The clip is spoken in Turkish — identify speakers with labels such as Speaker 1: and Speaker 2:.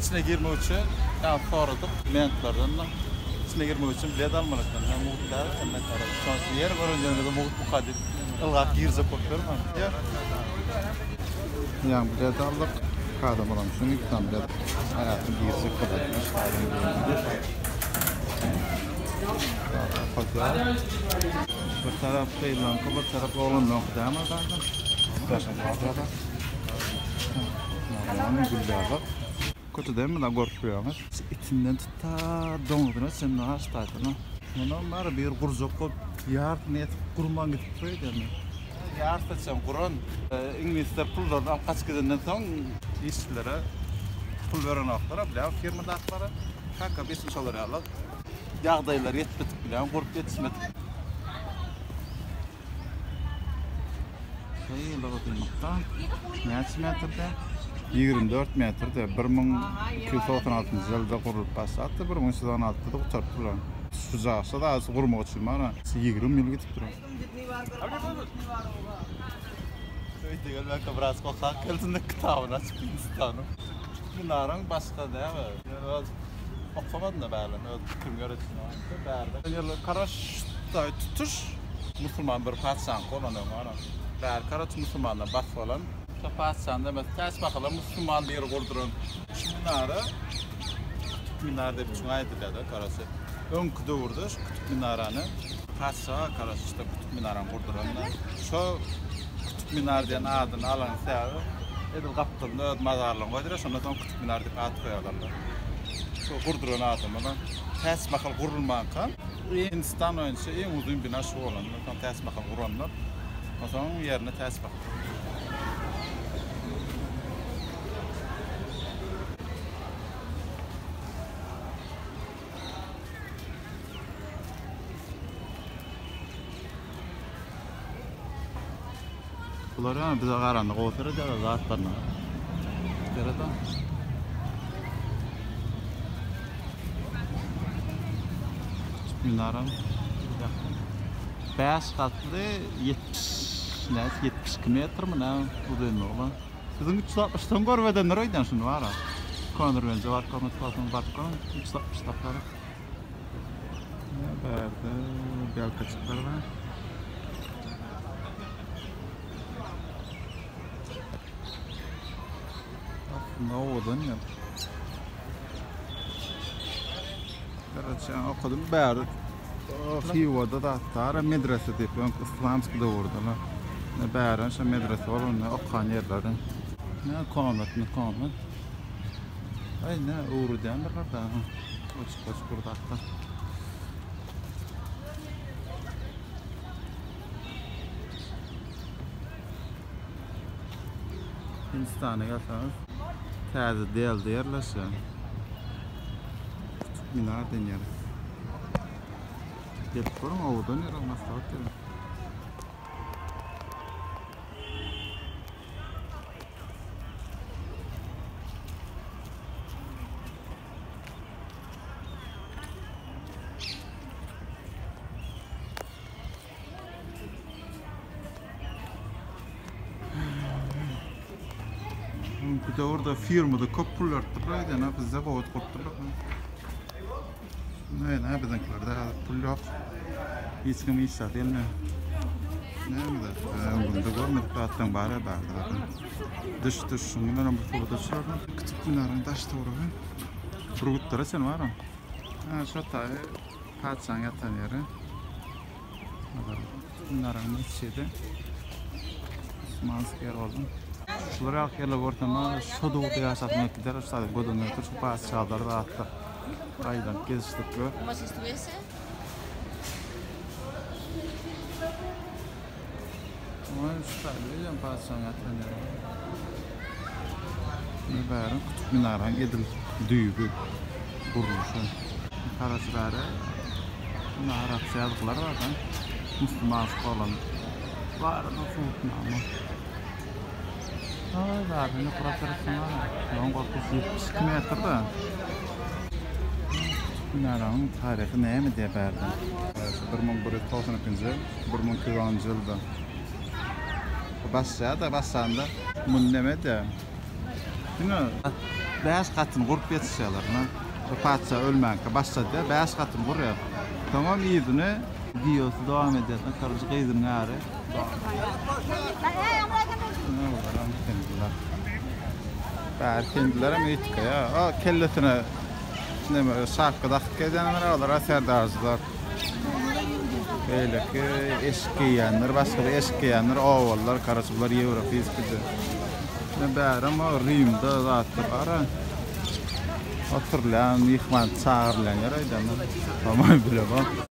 Speaker 1: içine girmek için yani sorduk mentlardan da içine girmek için bilet almalıktan. Yani muhtar ne kadar şanslı yer var önce de bu kadar ılgak girse korkuyorum ama. Yani bilet aldık. Kadam olan şunu ilk tam bilet hayatım girse kadar bir taraf kıyılan, bir taraf oğlum yok değil mi? Başım kaldı. Normalde güzel bak. Kötü değil mi? Da korkuyoruz. İçinden tuta donudun. Sen ne hastaydı? Bunun var bir kurzuk yardım et kurman gidip koydu. Yardım etsem kuran. İngilizler pullardan kaç gidenden sonra işçilere pul veren aklara bile firmada aklara kanka biz inşallah alak. Yağdaylar yetmedik bile korkup yetişmedik. Şey bakılmakta. Kaç metrede? 24 metrede 1296 yılda kurulup başlattı. 1316'da uçarttılar. Şu zağsa da az kurmak için bana 20 yıl gidip duran. Öyle ben kabras kokak keltinde kitabını açıp istanım. Bunların başka değil mi? Okumadın da böyle, kim göreceksin o anda. Karaş'ta tutuş, Müslüman bir padişahın kolonum var. Bär Karaç Müslümanlar bas olan. Padişahın demek, ters bakalım Müslüman bir kurduran. Şunları, Kütük Minar diye bir çuğay edildi Karaç'ı. Ön kudu vurdu, Kütük Minar'ını. Padişah'a Karaç'ta Kütük Minar'ını kurduranlar. Şu Kütük Minar diyen adını alan sebebi, edil kaptırında öd mazarlığını koydular, sonra sonra Kütük Minar diye ad koyarlar. Kurduran adamı ters bakal kurulmakan Hindistan önce en uzun bina şu olan ters bakal kuranlar o zaman yerine ters bakal bunlar yani bize karanlık oturur ya da zaatlarına geride Minaram 5 katlı 72 metre mi ne uzunluğu olan. Sizin 360'tan görmedenler oydan şunu var ha. Konur bence var komet falan var kon 360 takları. Ne verdi? Bel kaçıklar var. Ne oldu ne? Ben okudum bari. Hivada da hatta medrese diyorum. İslamsk da orada. Ne bari şu medrese var ne okuyan yerlerden. Ne komet. Ay ne uğru diyenler var da. Koç burada hatta. Hindistan'a gelseniz taze değil yerleşiyor. Minar deniyor. Gelip korum avudan yer olmazsa bakıyorum. Bir de orada firmada köprüler dururdu, ne bizde kuvvet kurtulur. Ne bizimkilerde pul yok. Hiç kim işler değil mi? Ne mi de? Bunda görmedik dağıttan bari bardı. Dış şundan bu fotoğrafı düşürdüm. Küçük Minar'ın taş doğru. Burgutlara sen var mı? Ha şu tabi padişahın yatan yeri. Minar'ın içiydi. Osmanlık yer oldu. Şuraya yerler ortamda şu doğuda yaşatmak gider. Sadece godunu ötür şu padişahları da attı. Aydan geziştik böyle.
Speaker 2: ¿Cómo si estuviese?
Speaker 1: Ama şu tabi padişahın yatan yeri. Bari Kütük Minar'ın edil düğü kuruluşu. Karaçıları Arapça yazıklar var da Müslüman olan var da soğutma ama var ne kurtarırsın var yon korkusu 72 metrede Minar'ın tarihi ne mi diye verdim 1192 yıl 1210 yılda Başsa'da Munneme'de 5 katını kurup yetişiyorlar. Padşah ölmänke başladı. 5 katını kuruyor. Tamam iyidini videosu devam ediyor. Karıcı kıydın gari. Kendiler mi etika ya? Kellesine şapka takıp gezenler olar, aserdarzlar. Böyle ki eşik giyenler, başka bir eşik giyenler, ovallar, karıcılar, Evropiyiz gibi. Ne bär ama Rim'de zaten var ha. Oturlayan, yıkman, çağırlayan yer aydan. Tamam bile bak.